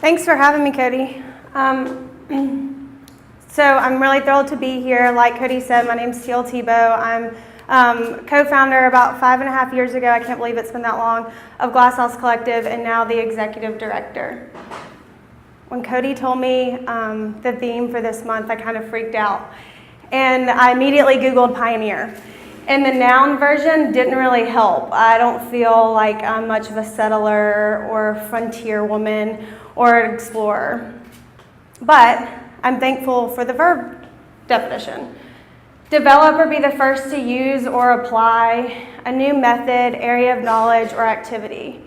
Thanks for having me, Cody. So I'm really thrilled to be here. Like Cody said, my name's Teal Thibaud. I'm co-founder about 5.5 years ago, I can't believe it's been that long, of Glasshouse Collective, and now the executive director. When Cody told me the theme for this month, I kind of freaked out. And I immediately Googled pioneer. And the noun version didn't really help. I don't feel like I'm much of a settler or frontier woman or explorer. But I'm thankful for the verb definition. Develop or be the first to use or apply a new method, area of knowledge, or activity.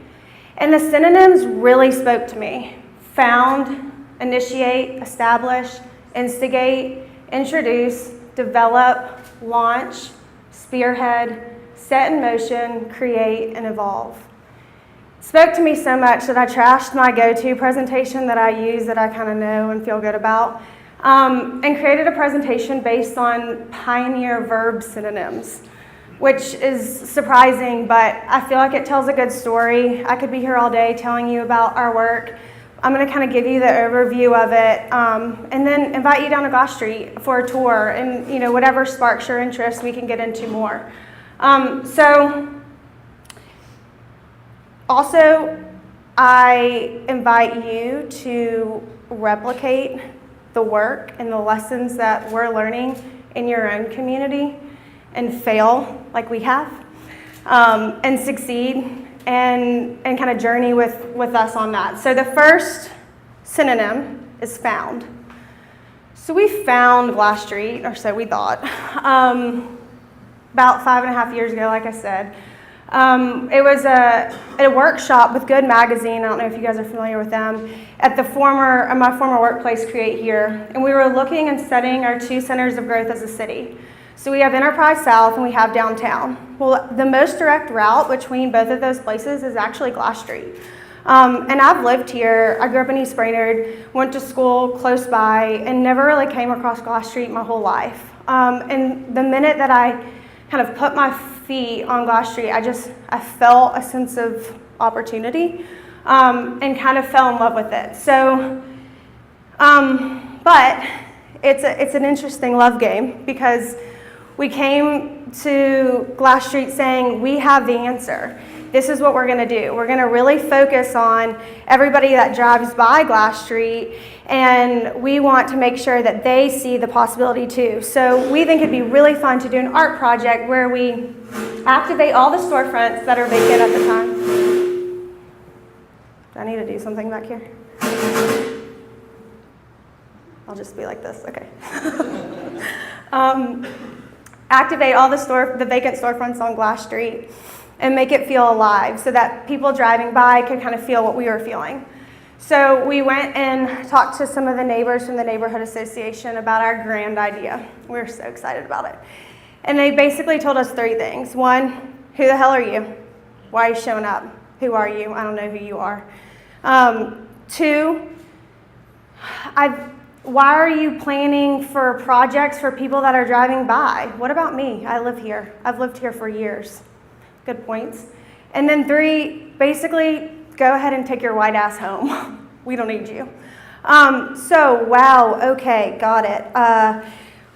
And the synonyms really spoke to me. Found, initiate, establish, instigate, introduce, develop, launch, spearhead, set in motion, create, and evolve. It spoke to me so much that I trashed my go-to presentation that I use that I kind of know and feel good about, and created a presentation based on pioneer verb synonyms, which is surprising, but I feel like it tells a good story. I could be here all day telling you about our work. I'm going to kind of give you the overview of it, and then invite you down to Glass Street for a tour, and whatever sparks your interest, we can get into more. Also, I invite you to replicate the work and the lessons that we're learning in your own community, and fail like we have, and succeed. And kind of journey with us on that. So the first synonym is found. So we found Glass Street, or so we thought, about 5.5 years ago, like I said. It was a workshop with Good Magazine. I don't know if you guys are familiar with them, at my former workplace, Create Here. And we were looking and studying our 2 centers of growth as a city. So we have Enterprise South and we have downtown. Well, the most direct route between both of those places is actually Glass Street. And I've lived here. I grew up in East Brainerd, went to school close by, and never really came across Glass Street my whole life. And the minute that I kind of put my feet on Glass Street, I felt a sense of opportunity, and kind of fell in love with it. So, but it's an interesting love game, because we came to Glass Street saying, we have the answer. This is what we're going to do. We're going to really focus on everybody that drives by Glass Street, and we want to make sure that they see the possibility too. So we think it'd be really fun to do an art project where we activate all the storefronts that are vacant at the time. Do I need to do something back here? I'll just be like this, okay. Activate all the vacant storefronts on Glass Street and make it feel alive so that people driving by could kind of feel what we were feeling. So we went and talked to some of the neighbors from the neighborhood association about our grand idea. We were so excited about it. And they basically told us 3 things. 1, who the hell are you? Why are you showing up? Who are you? I don't know who you are. 2, why are you planning for projects for people that are driving by? What about me? I live here. I've lived here for years. Good points. And then 3, basically, go ahead and take your white ass home. We don't need you. Wow, okay, got it.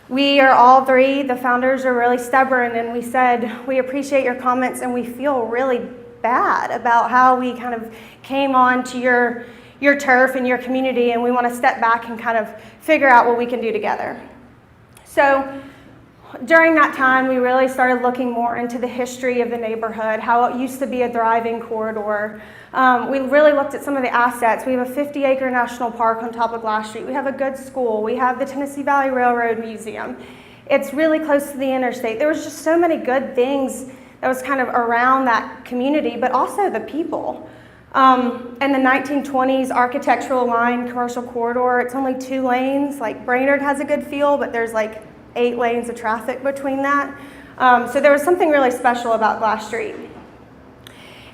We are all 3, the founders are really stubborn, and we said, we appreciate your comments, and we feel really bad about how we kind of came on to your turf and your community, and we want to step back and kind of figure out what we can do together. So during that time, we really started looking more into the history of the neighborhood, how it used to be a thriving corridor. We really looked at some of the assets. We have a 50-acre national park on top of Glass Street. We have a good school. We have the Tennessee Valley Railroad Museum. It's really close to the interstate. There was just so many good things that was kind of around that community, but also the people. In the 1920s architectural line commercial corridor, it's only 2 lanes. Like Brainerd has a good feel, but there's like 8 lanes of traffic between that. So there was something really special about Glass Street.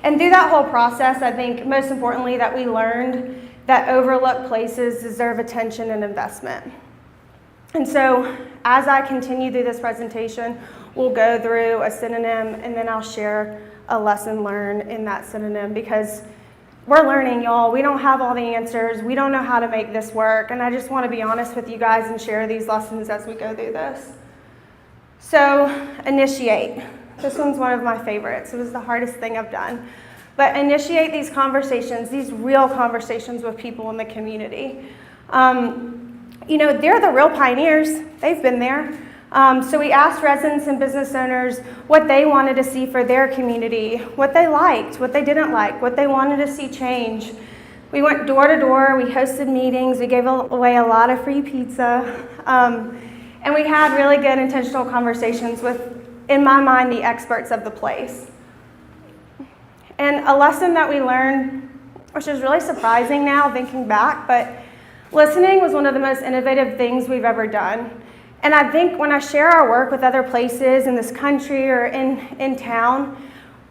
And through that whole process, I think most importantly that we learned that overlooked places deserve attention and investment. And so as I continue through this presentation, we'll go through a synonym, and then I'll share a lesson learned in that synonym, because we're learning, y'all. We don't have all the answers. We don't know how to make this work. And I just want to be honest with you guys and share these lessons as we go through this. So, initiate. This one's one of my favorites. It was the hardest thing I've done. But initiate these conversations, these real conversations with people in the community. You know, they're the real pioneers. They've been there. So we asked residents and business owners what they wanted to see for their community, what they liked, what they didn't like, what they wanted to see change. We went door to door, we hosted meetings, we gave away a lot of free pizza, and we had really good intentional conversations with, in my mind, the experts of the place. And a lesson that we learned, which is really surprising now thinking back, but listening was one of the most innovative things we've ever done. And I think when I share our work with other places in this country or in town,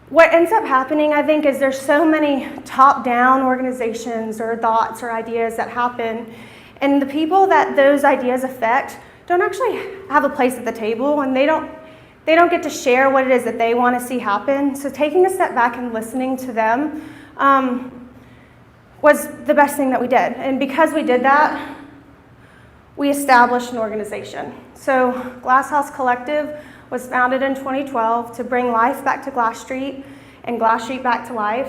what ends up happening, I think, is there's so many top-down organizations or thoughts or ideas that happen, and the people that those ideas affect don't actually have a place at the table, and they don't get to share what it is that they want to see happen. So taking a step back and listening to them was the best thing that we did. And because we did that, we established an organization. So Glasshouse Collective was founded in 2012 to bring life back to Glass Street and Glass Street back to life.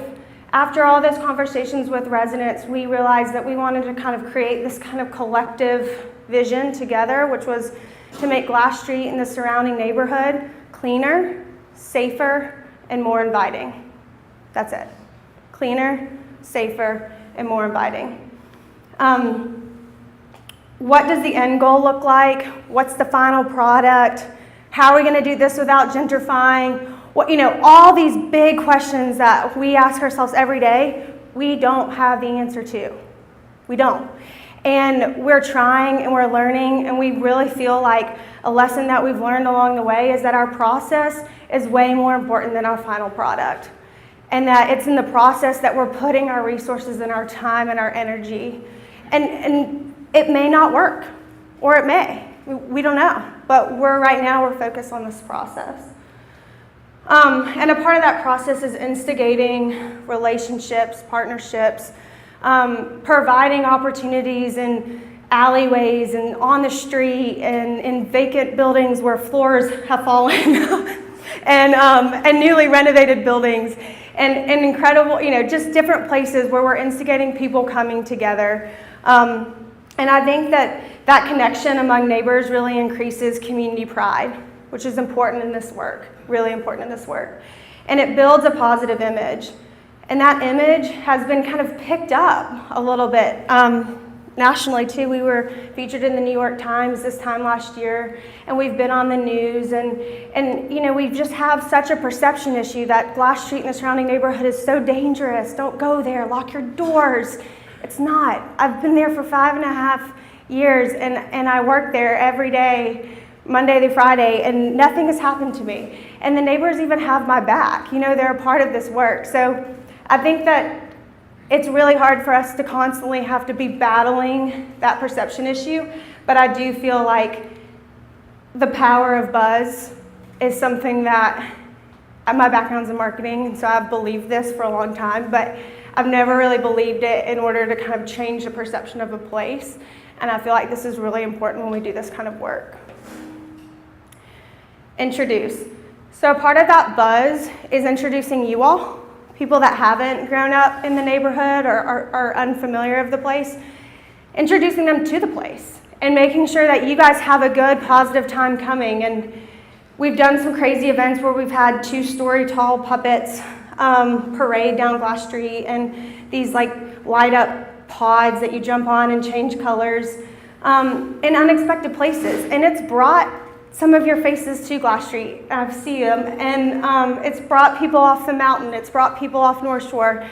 After all those conversations with residents, we realized that we wanted to kind of create this kind of collective vision together, which was to make Glass Street and the surrounding neighborhood cleaner, safer, and more inviting. That's it. Cleaner, safer, and more inviting. What does the end goal look like? What's the final product? How are we going to do this without gentrifying? What, all these big questions that we ask ourselves every day, we don't have the answer to. We don't. And we're trying and we're learning, and we really feel like a lesson that we've learned along the way is that our process is way more important than our final product. And that it's in the process that we're putting our resources and our time and our energy. And it may not work, or it may. We don't know. But right now we're focused on this process. And a part of that process is instigating relationships, partnerships, providing opportunities in alleyways and on the street and in vacant buildings where floors have fallen and newly renovated buildings and incredible, just different places where we're instigating people coming together. And I think that connection among neighbors really increases community pride, which is important in this work, really important in this work. And it builds a positive image. And that image has been kind of picked up a little bit nationally too. We were featured in the New York Times this time last year, and we've been on the news, and we just have such a perception issue that Glass Street and the surrounding neighborhood is so dangerous. Don't go there, lock your doors. It's not. I've been there for 5.5 years, and I work there every day, Monday through Friday, and nothing has happened to me. And the neighbors even have my back. They're a part of this work. So I think that it's really hard for us to constantly have to be battling that perception issue, but I do feel like the power of buzz is something that, my background's in marketing, and so I've believed this for a long time, but I've never really believed it in order to kind of change the perception of a place, and I feel like this is really important when we do this kind of work. Introduce. So part of that buzz is introducing you all, people that haven't grown up in the neighborhood or are unfamiliar of the place, introducing them to the place and making sure that you guys have a good, positive time coming. And we've done some crazy events where we've had 2-story tall puppets parade down Glass Street, and these light up pods that you jump on and change colors in unexpected places. And it's brought some of your faces to Glass Street. I see them, and it's brought people off the mountain. It's brought people off North Shore,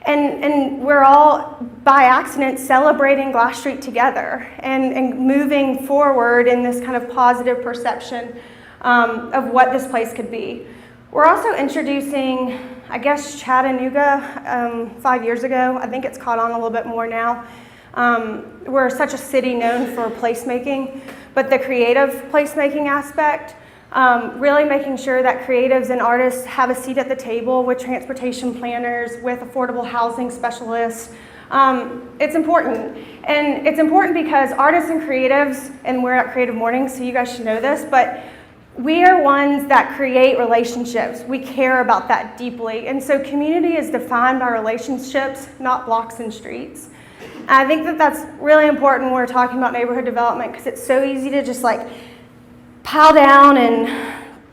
and we're all by accident celebrating Glass Street together and moving forward in this kind of positive perception of what this place could be. We're also introducing, I guess, Chattanooga 5 years ago. I think it's caught on a little bit more now. We're such a city known for placemaking, but the creative placemaking aspect Really making sure that creatives and artists have a seat at the table with transportation planners, with affordable housing specialists. It's important. And it's important because artists and creatives, and we're at Creative Mornings, so you guys should know this, but we are ones that create relationships. We care about that deeply. And so community is defined by relationships, not blocks and streets. And I think that that's really important when we're talking about neighborhood development, because it's so easy to just like pile down and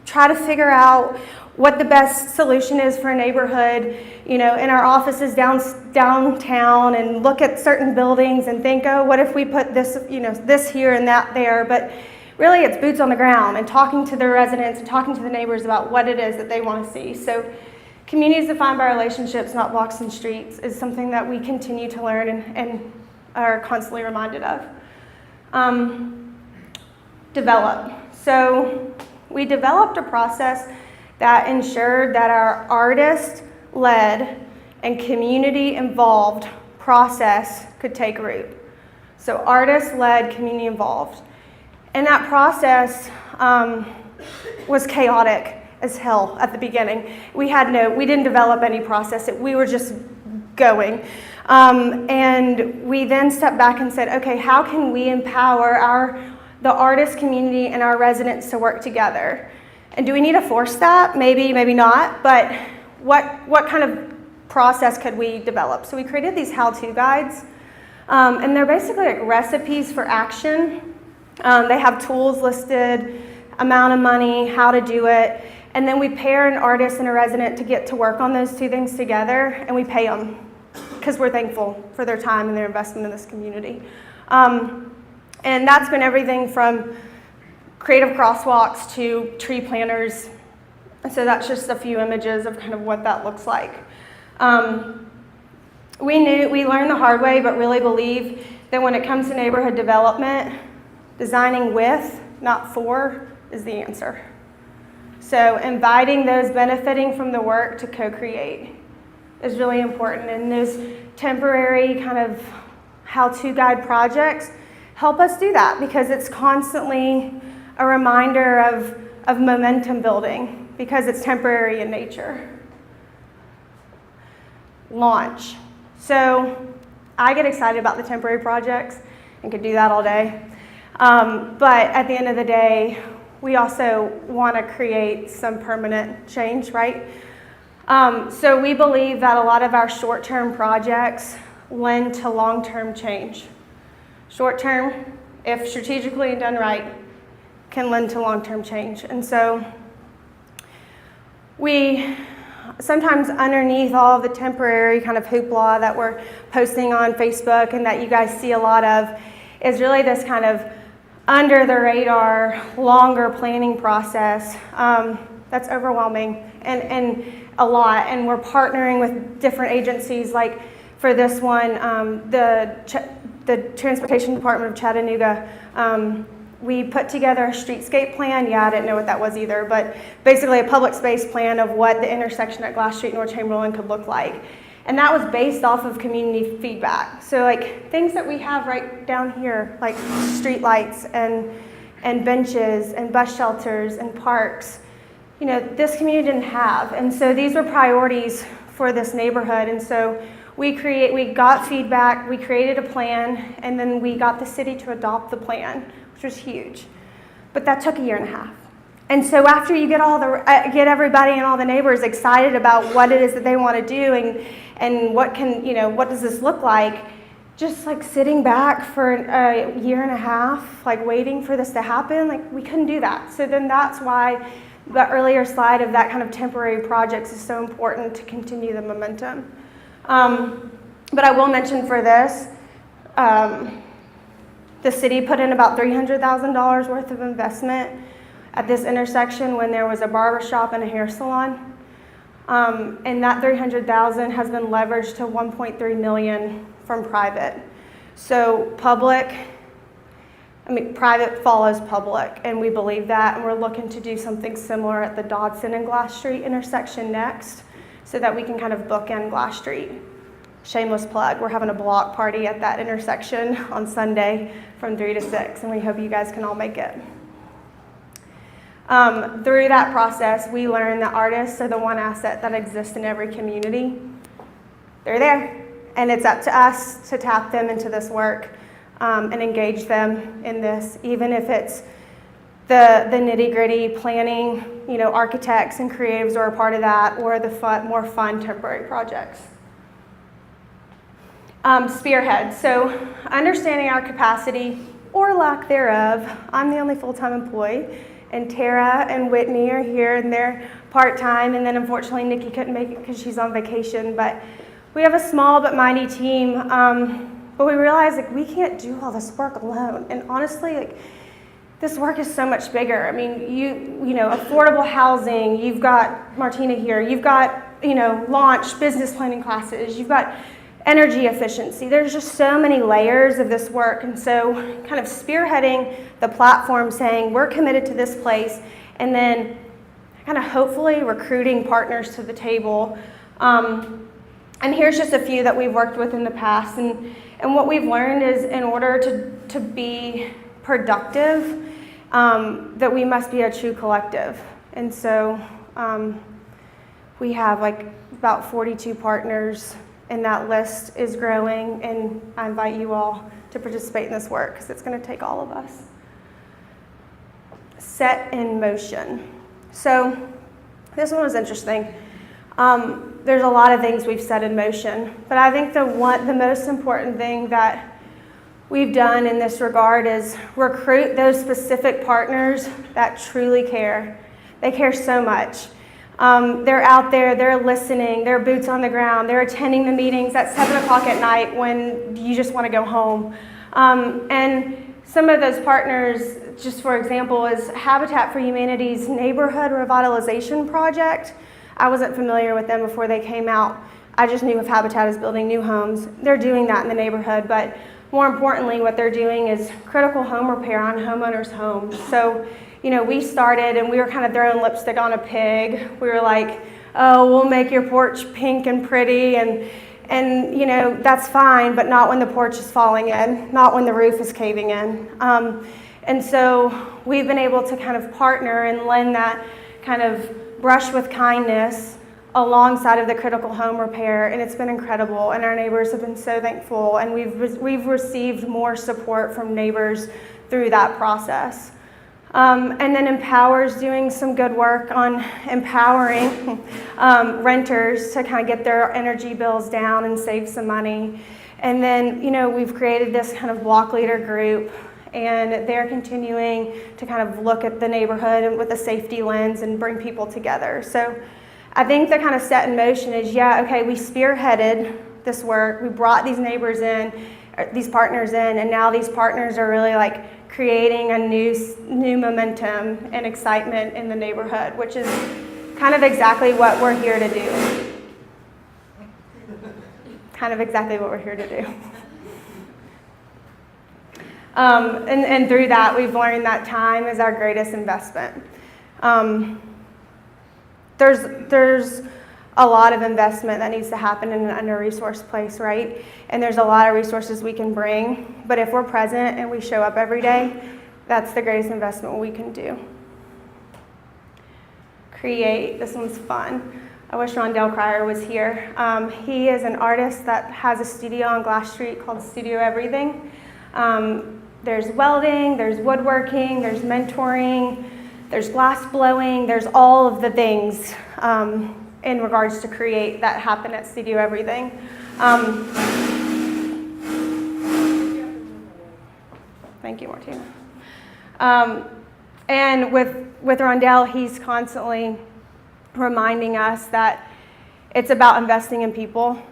try to figure out what the best solution is for a neighborhood, you know, in our offices downtown, and look at certain buildings and think, oh, what if we put this, you know, this here and that there? But really it's boots on the ground and talking to the residents and talking to the neighbors about what it is that they want to see. So communities defined by relationships, not blocks and streets, is something that we continue to learn and are constantly reminded of. Develop. So we developed a process that ensured that our artist-led and community-involved process could take root. So artist-led, community-involved. And that process was chaotic as hell at the beginning. We didn't develop any process. We were just going. And we then stepped back and said, okay, how can we empower the artist community and our residents to work together? And do we need to force that? Maybe, maybe not, but what kind of process could we develop? So we created these how-to guides, and they're basically like recipes for action. They have tools listed, amount of money, how to do it, and then we pair an artist and a resident to get to work on those two things together, and we pay them because we're thankful for their time and their investment in this community. And that's been everything from creative crosswalks to tree planters. So that's just a few images of kind of what that looks like. We learned the hard way, but really believe that when it comes to neighborhood development, designing with, not for, is the answer. So inviting those benefiting from the work to co-create is really important. And those temporary kind of how-to guide projects help us do that, because it's constantly a reminder of momentum building, because it's temporary in nature. Launch. So I get excited about the temporary projects and could do that all day. But at the end of the day, we also want to create some permanent change, right? So we believe that a lot of our short-term projects lend to long-term change. Short-term, if strategically done right, can lend to long-term change. And so we sometimes, underneath all of the temporary kind of hoopla that we're posting on Facebook and that you guys see a lot of, is really this kind of under the radar, longer planning process that's overwhelming and a lot. And we're partnering with different agencies, like for this one, the Transportation Department of Chattanooga. We put together a streetscape plan. Yeah, I didn't know what that was either, but basically a public space plan of what the intersection at Glass Street and North Chamberlain could look like. And that was based off of community feedback. So like things that we have right down here, like street lights and benches and bus shelters and parks, you know, this community didn't have. And so these were priorities for this neighborhood. And so we got feedback, we created a plan, and then we got the city to adopt the plan, which was huge. But that took 1.5 years. And so after you get everybody and all the neighbors excited about what it is that they want to do and what does this look like, just like sitting back for 1.5 years, like waiting for this to happen, like we couldn't do that. So then that's why the earlier slide of that kind of temporary projects is so important to continue the momentum. But I will mention for this, the city put in about $300,000 worth of investment at this intersection when there was a barber shop and a hair salon. And that $300,000 has been leveraged to $1.3 million from private. So private follows public, and we believe that, and we're looking to do something similar at the Dodson and Glass Street intersection next, so that we can kind of bookend Glass Street. Shameless plug, we're having a block party at that intersection on Sunday from 3 to 6, and we hope you guys can all make it. Through that process, we learned that artists are the one asset that exists in every community. They're there, and it's up to us to tap them into this work and engage them in this, even if it's the nitty-gritty planning. Architects and creatives are a part of that, or the more fun temporary projects. Spearhead. So understanding our capacity or lack thereof. I'm the only full-time employee, and Tara and Whitney are here, and they're part-time, and then unfortunately Nikki couldn't make it because she's on vacation. But we have a small but mighty team, but we realize we can't do all this work alone. And honestly, this work is so much bigger. I mean, you know, affordable housing, you've got Martina here, you've got, launch business planning classes, you've got energy efficiency. There's just so many layers of this work. And so kind of spearheading the platform, saying we're committed to this place, and then kind of hopefully recruiting partners to the table. And here's just a few that we've worked with in the past. And what we've learned is, in order to be productive, that we must be a true collective. And so we have about 42 partners, and that list is growing, and I invite you all to participate in this work because it's going to take all of us. Set in motion. So this one was interesting. There's a lot of things we've set in motion, but I think the most important thing that we've done in this regard is recruit those specific partners that truly care. They care so much. They're out there, they're listening, they're boots on the ground, they're attending the meetings at 7 o'clock at night when you just want to go home. And some of those partners, just for example, is Habitat for Humanity's Neighborhood Revitalization Project. I wasn't familiar with them before they came out. I just knew of Habitat as building new homes. They're doing that in the neighborhood, but more importantly, what they're doing is critical home repair on homeowners' homes. So, we started and we were kind of throwing lipstick on a pig. We were like, oh, we'll make your porch pink and pretty, and that's fine, but not when the porch is falling in, not when the roof is caving in. And so we've been able to kind of partner and lend that kind of brush with kindness alongside of the critical home repair, and it's been incredible, and our neighbors have been so thankful, and we've received more support from neighbors through that process. And then Empower's doing some good work on empowering renters to kind of get their energy bills down and save some money. And then, we've created this kind of block leader group, and they're continuing to kind of look at the neighborhood and with a safety lens and bring people together. So I think the kind of set in motion is, we spearheaded this work, we brought these neighbors in, these partners in, and now these partners are really creating a new momentum and excitement in the neighborhood, which is kind of exactly what we're here to do. Kind of exactly what we're here to do. And through that, we've learned that time is our greatest investment. There's a lot of investment that needs to happen in an under-resourced place, right? And there's a lot of resources we can bring, but if we're present and we show up every day, that's the greatest investment we can do. Create. This one's fun. I wish Rondell Cryer was here. He is an artist that has a studio on Glass Street called Studio Everything. There's welding, there's woodworking, there's mentoring, there's glass blowing, there's all of the things in regards to create that happen at Studio Everything. Thank you, Martina. And with Rondell, he's constantly reminding us that it's about investing in people.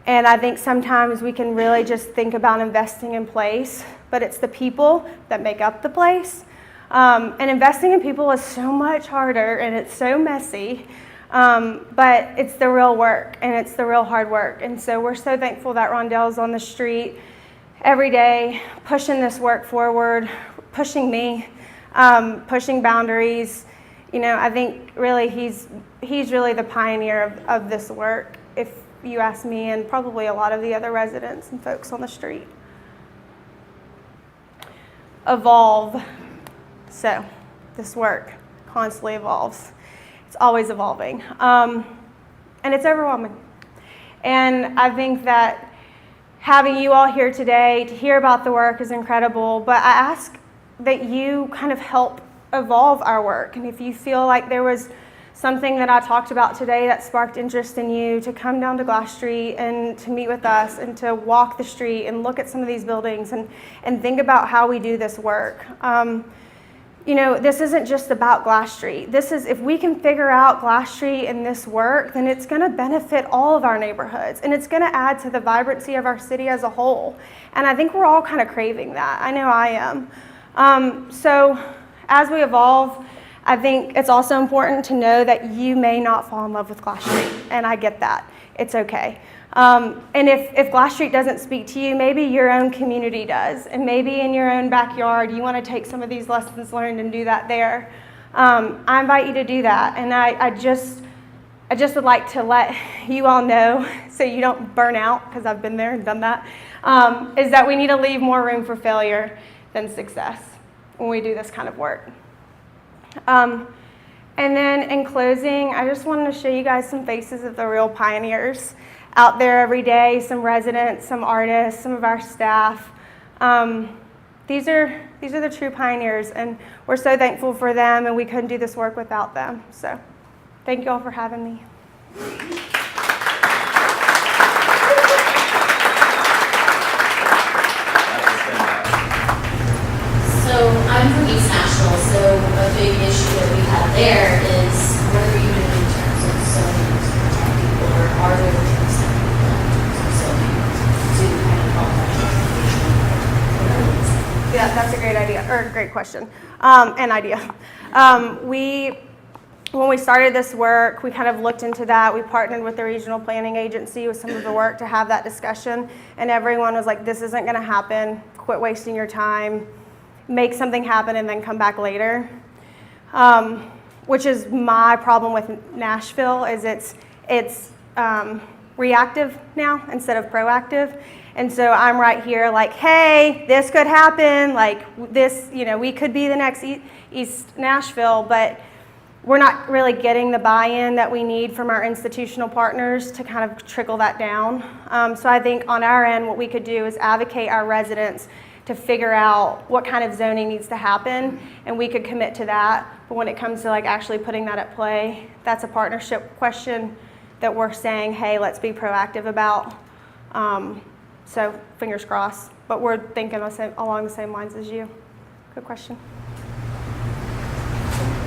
And I think sometimes we can really just think about investing in place, but it's the people that make up the place. And investing in people is so much harder, and it's so messy, but it's the real work, and it's the real hard work. And so we're so thankful that Rondell's on the street every day, pushing this work forward, pushing me, pushing boundaries. I think really he's really the pioneer of this work, if you ask me, and probably a lot of the other residents and folks on the street. Evolve. So, this work. constantly evolves. It's always evolving. And it's overwhelming. And I think that having you all here today to hear about the work is incredible, but I ask that you kind of help evolve our work. And if you feel like there was something that I talked about today that sparked interest in you, to come down to Glass Street and to meet with us and to walk the street and look at some of these buildings and think about how we do this work. You know, this isn't just about Glass Street. This is, if we can figure out Glass Street and this work, then it's going to benefit all of our neighborhoods, and it's going to add to the vibrancy of our city as a whole. And I think we're all kind of craving that. I know I am. So as we evolve, I think it's also important to know that you may not fall in love with Glass Street, and I get that. It's okay. And if Glass Street doesn't speak to you, maybe your own community does, and maybe in your own backyard you want to take some of these lessons learned and do that there. I invite you to do that, and I just would like to let you all know, so you don't burn out, because I've been there and done that, is that we need to leave more room for failure than success when we do this kind of work. And then in closing, I just wanted to show you guys some faces of the real pioneers out there every day, some residents, some artists, some of our staff. These are the true pioneers, and we're so thankful for them, and we couldn't do this work without them. So thank you all for having me. So I'm from East Nashville, so a big issue that we have there is what are you doing in terms of zoning to protect people, or are there things that we can do in terms of zoning to kind of help that? Yeah, that's a great idea, or a great question, and idea. When we started this work, we kind of looked into that. We partnered with the regional planning agency with some of the work to have that discussion, and everyone was like, this isn't going to happen. Quit wasting your time. Make something happen and then come back later. Which is my problem with Nashville, is it's reactive now instead of proactive. And so I'm right here like, hey, this could happen, like this, you know, we could be the next East Nashville, but we're not really getting the buy-in that we need from our institutional partners to kind of trickle that down. So I think on our end, what we could do is advocate our residents to figure out what kind of zoning needs to happen, and we could commit to that. But when it comes to like actually putting that at play, that's a partnership question that we're saying, hey, let's be proactive about. So fingers crossed, but we're thinking along the same lines as you. Good question.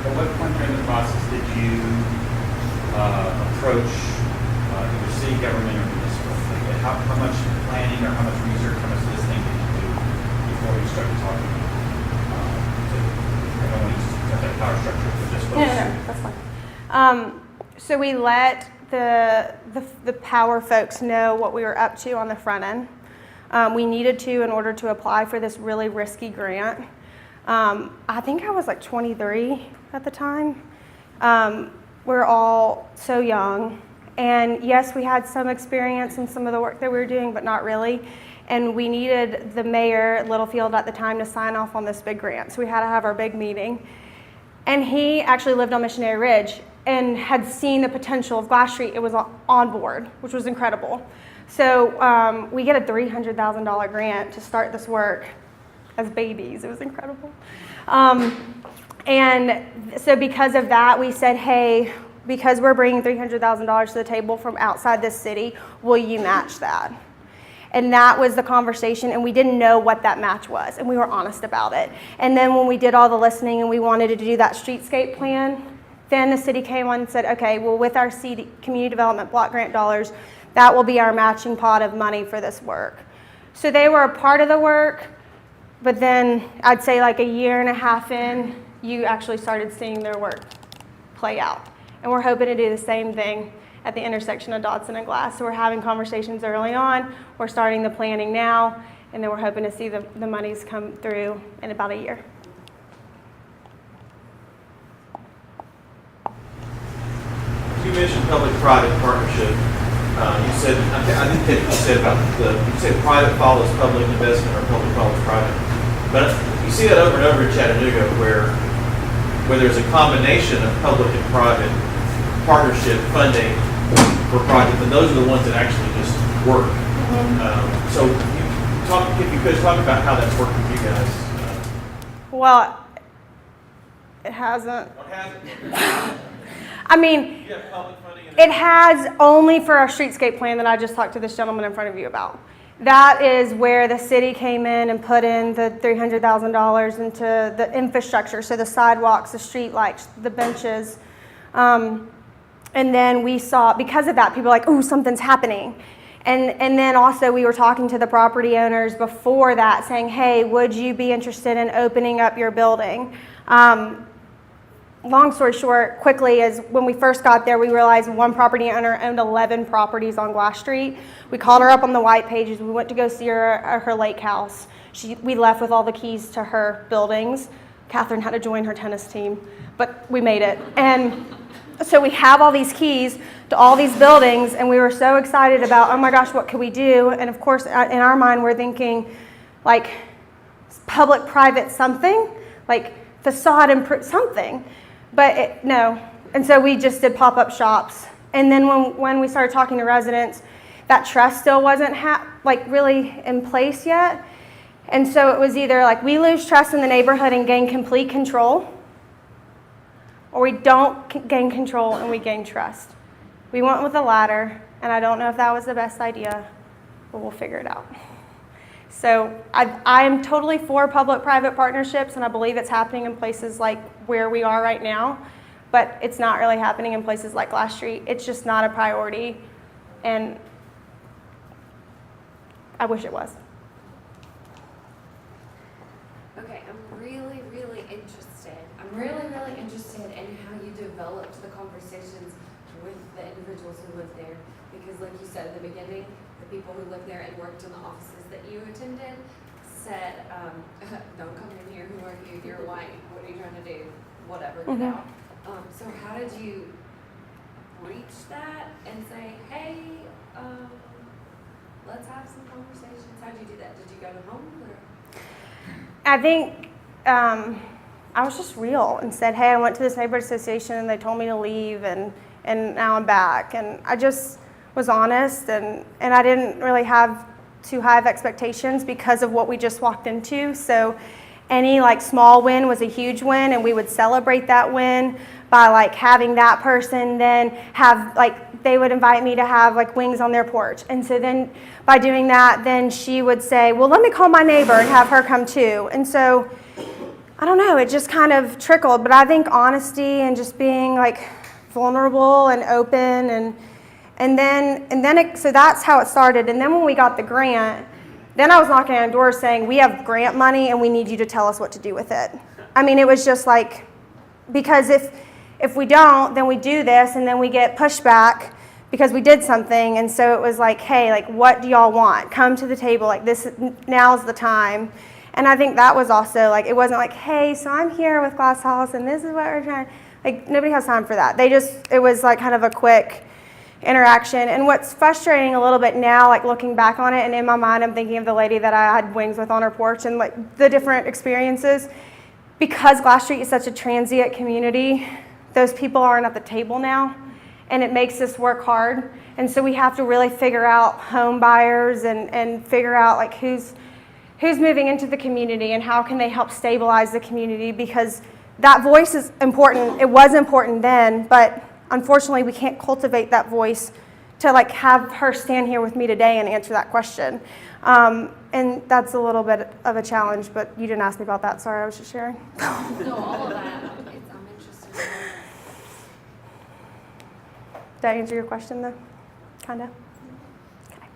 At what point during the process did you approach either city government or municipal? Like, how much planning or how much research, how much listening did you do before you started talking to, I don't want to use that power structure, but just folks? No, that's fine. So we let the power folks know what we were up to on the front end. We needed to in order to apply for this really risky grant. I think I was like 23 at the time. We're all so young. And yes, we had some experience in some of the work that we were doing, but not really. And we needed the mayor, Littlefield at the time, to sign off on this big grant. So we had to have our big meeting. And he actually lived on Missionary Ridge and had seen the potential of Glass Street. It was on board, which was incredible. So we get a $300,000 grant to start this work as babies. It was incredible. And so because of that, we said, hey, because we're bringing $300,000 to the table from outside this city, will you match that? And that was the conversation, and we didn't know what that match was, and we were honest about it. And then when we did all the listening and we wanted to do that streetscape plan, then the city came on and said, okay, well, with our community development block grant dollars, that will be our matching pot of money for this work. So they were a part of the work, but then I'd say like a year and a half in, you actually started seeing their work play out. And we're hoping to do the same thing at the intersection of Dodson and Glass. So we're having conversations early on, we're starting the planning now, and then we're hoping to see the monies come through in about a year. You mentioned public-private partnership. You said, I didn't think you said about you said private follows public investment or public follows private. But you see that over and over in Chattanooga where where there's a combination of public and private partnership funding for projects, and those are the ones that actually just work. So if you could talk about how that's worked with you guys. Well, it hasn't. What has I mean, you have public funding and it has only for our streetscape plan that I just talked to this gentleman in front of you about. That is where the city came in and put in the $300,000 into the infrastructure, so the sidewalks, the street lights, the benches. And then we saw, because of that, people were like, ooh, something's happening. And then also we were talking to the property owners before that saying, hey, would you be interested in opening up your building? Long story short, quickly, is when we first got there, we realized one property owner owned 11 properties on Glass Street. We called her up on the white pages. We went to go see her at her lake house. We left with all the keys to her buildings. Catherine had to join her tennis team, but we made it. And so we have all these keys to all these buildings, and we were so excited about, oh my gosh, what can we do? And of course, in our mind, we're thinking like public-private something, like facade and something. But no. And so we just did pop-up shops. And then when we started talking to residents, that trust still wasn't really in place yet. And so it was either like we lose trust in the neighborhood and gain complete control, or we don't gain control and we gain trust. We went with the latter, and I don't know if that was the best idea, but we'll figure it out. So I am totally for public-private partnerships, and I believe it's happening in places like where we are right now, but it's not really happening in places like Glass Street. It's just not a priority, and I wish it was. Okay, I'm really, really interested. I'm really, really interested in how you developed the conversations with the individuals who live there, because like you said at the beginning, the people who lived there and worked in the offices that you attended said, don't come in here, who are you, you're white, what are you trying to do, whatever, get out. So how did you reach that and say, hey, let's have some conversations? How did you do that? Did you go to home? Or? I think I was just real and said, hey, I went to this neighborhood association and they told me to leave, and now I'm back. And I just was honest, and I didn't really have too high of expectations because of what we just walked into. So any like small win was a huge win, and we would celebrate that win by like having that person then have like, they would invite me to have like wings on their porch. And so then by doing that, then she would say, well, let me call my neighbor and have her come too. And so I don't know, it just kind of trickled. But I think honesty and just being like vulnerable and open, so that's how it started. And then when we got the grant, then I was knocking on doors saying, we have grant money and we need you to tell us what to do with it. I mean, it was just like, because if we don't, then we do this and then we get pushback because we did something. And so it was like, hey, like, what do y'all want? Come to the table, like this, now's the time. And I think that was also like, it wasn't like, hey, so I'm here with Glasshouse and this is what we're trying, like nobody has time for that. It was like kind of a quick interaction. And what's frustrating a little bit now, like looking back on it, and in my mind I'm thinking of the lady that I had wings with on her porch and like the different experiences. Because Glass Street is such a transient community, those people aren't at the table now, and it makes us work hard. And so we have to really figure out home buyers and figure out like who's moving into the community and how can they help stabilize the community, because that voice is important. It was important then, but unfortunately, we can't cultivate that voice to like have her stand here with me today and answer that question. And that's a little bit of a challenge, but you didn't ask me about that. Sorry, I was just sharing. No, all of that. I'm interested. Did I answer your question though? Kind of? Okay.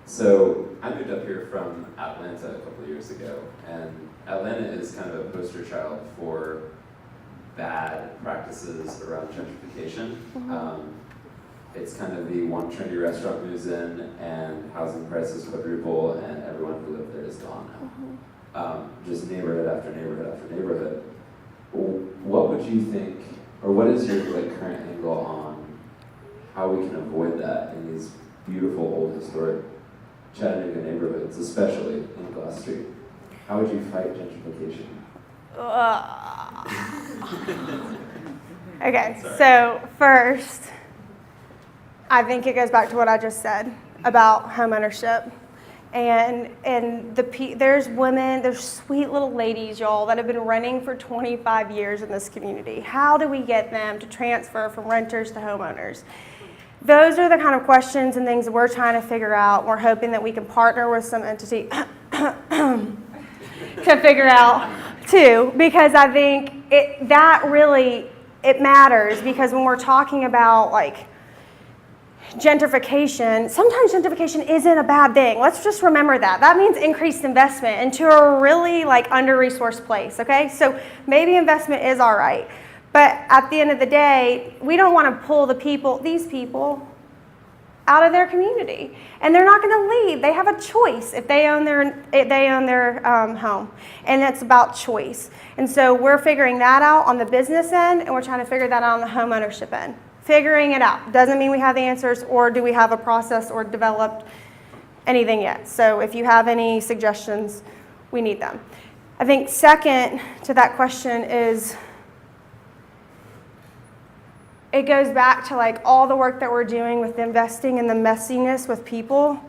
So I moved up here from Atlanta a couple of years ago, and Atlanta is kind of a poster child for bad practices around gentrification. It's kind of the one trendy restaurant moves in and housing prices quadruple and everyone who lived there is gone now. Just neighborhood after neighborhood after neighborhood. What would you think, or what is your like current angle on how we can avoid that in these beautiful old historic Chattanooga neighborhoods, especially in Glass Street? How would you fight gentrification? Okay, Sorry. so first, I think it goes back to what I just said about homeownership. And there's women, there's sweet little ladies, y'all, that have been renting for 25 years in this community. How do we get them to transfer from renters to homeowners? Those are the kind of questions and things we're trying to figure out. We're hoping that we can partner with some entity to figure out too, because I think that really matters, because when we're talking about like gentrification, sometimes gentrification isn't a bad thing. Let's just remember that. That means increased investment into a really like under-resourced place, okay? So maybe investment is all right. But at the end of the day, we don't want to pull these people out of their community. And they're not going to leave. They have a choice if they own their home. And it's about choice. And so we're figuring that out on the business end, and we're trying to figure that out on the home ownership end. Figuring it out. Doesn't mean we have the answers, or do we have a process or developed anything yet. So if you have any suggestions, we need them. I think second to that question is, it goes back to like all the work that we're doing with investing in the messiness with people.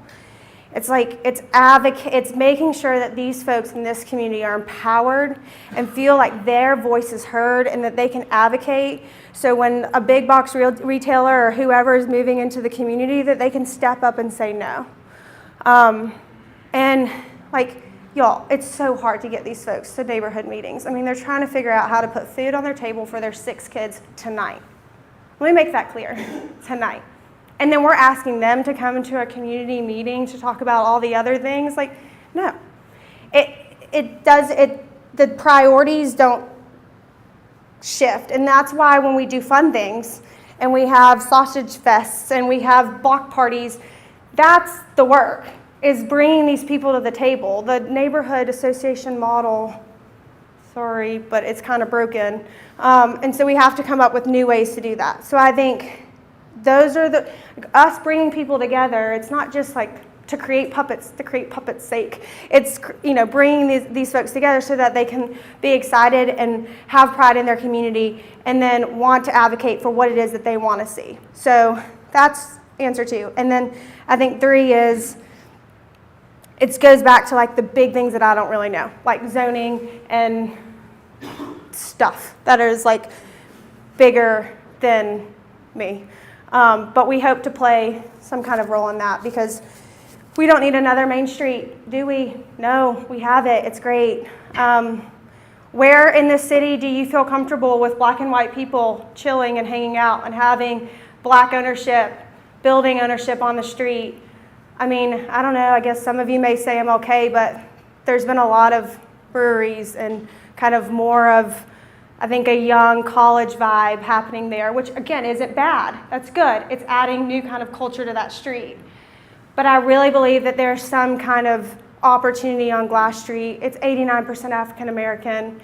It's like it's making sure that these folks in this community are empowered and feel like their voice is heard and that they can advocate. So when a big box retailer or whoever is moving into the community, that they can step up and say no. And like, y'all, it's so hard to get these folks to neighborhood meetings. I mean, they're trying to figure out how to put food on their table for their 6 kids tonight. Let me make that clear, tonight. And then we're asking them to come into a community meeting to talk about all the other things. Like, no. The priorities don't shift. And that's why when we do fun things and we have sausage fests and we have block parties, that's the work, is bringing these people to the table. The neighborhood association model, sorry, but it's kind of broken. And so we have to come up with new ways to do that. So I think those are us bringing people together. It's not just like to create puppets sake. It's, bringing these folks together so that they can be excited and have pride in their community and then want to advocate for what it is that they want to see. So that's answer 2. And then I think 3 is, it goes back to like the big things that I don't really know, like zoning and stuff that is like bigger than me. But we hope to play some kind of role in that, because we don't need another Main Street, do we? No, we have it. It's great. Where in this city do you feel comfortable with black and white people chilling and hanging out and having black ownership, building ownership on the street? I mean, I don't know. I guess some of you may say I'm okay, but there's been a lot of breweries and kind of more of, I think, a young college vibe happening there, which again isn't bad. That's good. It's adding new kind of culture to that street. But I really believe that there's some kind of opportunity on Glass Street. It's 89% African American.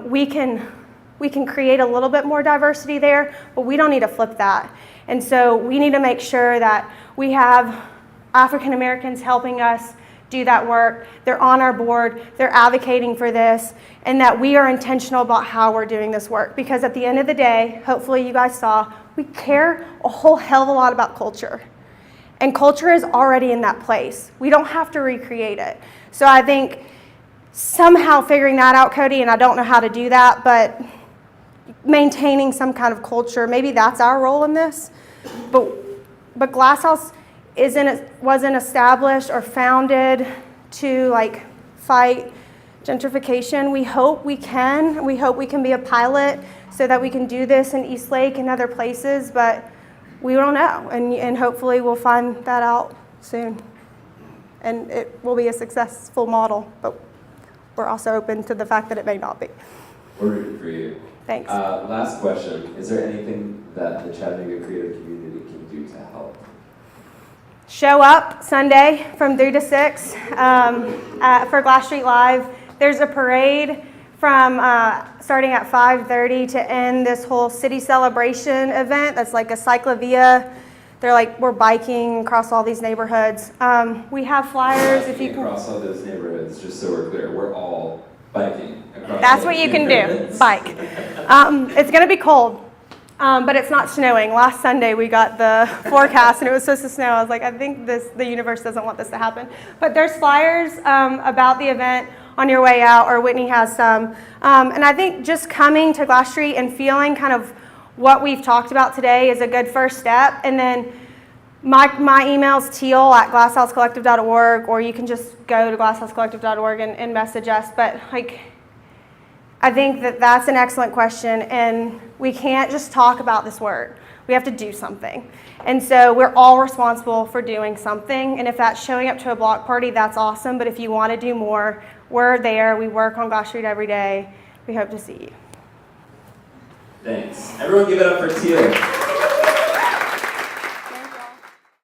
We can create a little bit more diversity there, but we don't need to flip that. And so we need to make sure that we have African Americans helping us do that work. They're on our board, they're advocating for this, and that we are intentional about how we're doing this work. Because at the end of the day, hopefully you guys saw, we care a whole hell of a lot about culture. And culture is already in that place. We don't have to recreate it. So I think somehow figuring that out, Cody, and I don't know how to do that, but maintaining some kind of culture, maybe that's our role in this. But Glasshouse wasn't established or founded to like fight gentrification. We hope we can. We hope we can be a pilot so that we can do this in Eastlake and other places, but we don't know. And hopefully we'll find that out soon. And it will be a successful model, but we're also open to the fact that it may not be. We're rooting for you. Thanks. Last question. Is there anything that the Chattanooga creative community can do to help? Show up Sunday from 3 to 6 for Glass Street Live. There's a parade from starting at 5:30 to end this whole city celebration event. That's like a cyclovia. We're biking across all these neighborhoods. We have flyers if you can. Across all those neighborhoods, just so we're clear, we're all biking across. That's what you can do, bike. It's going to be cold, but it's not snowing. Last Sunday we got the forecast and it was supposed to snow. I was like, I think the universe doesn't want this to happen. But there's flyers about the event on your way out, or Whitney has some. And I think just coming to Glass Street and feeling kind of what we've talked about today is a good first step. And then my email's teal@glasshousecollective.org, or you can just go to glasshousecollective.org and message us. But like, I think that's an excellent question, and we can't just talk about this word. We have to do something. And so we're all responsible for doing something, and if that's showing up to a block party, that's awesome. But if you want to do more, we're there. We work on Glass Street every day. We hope to see you. Thanks. Everyone give it up for Teal.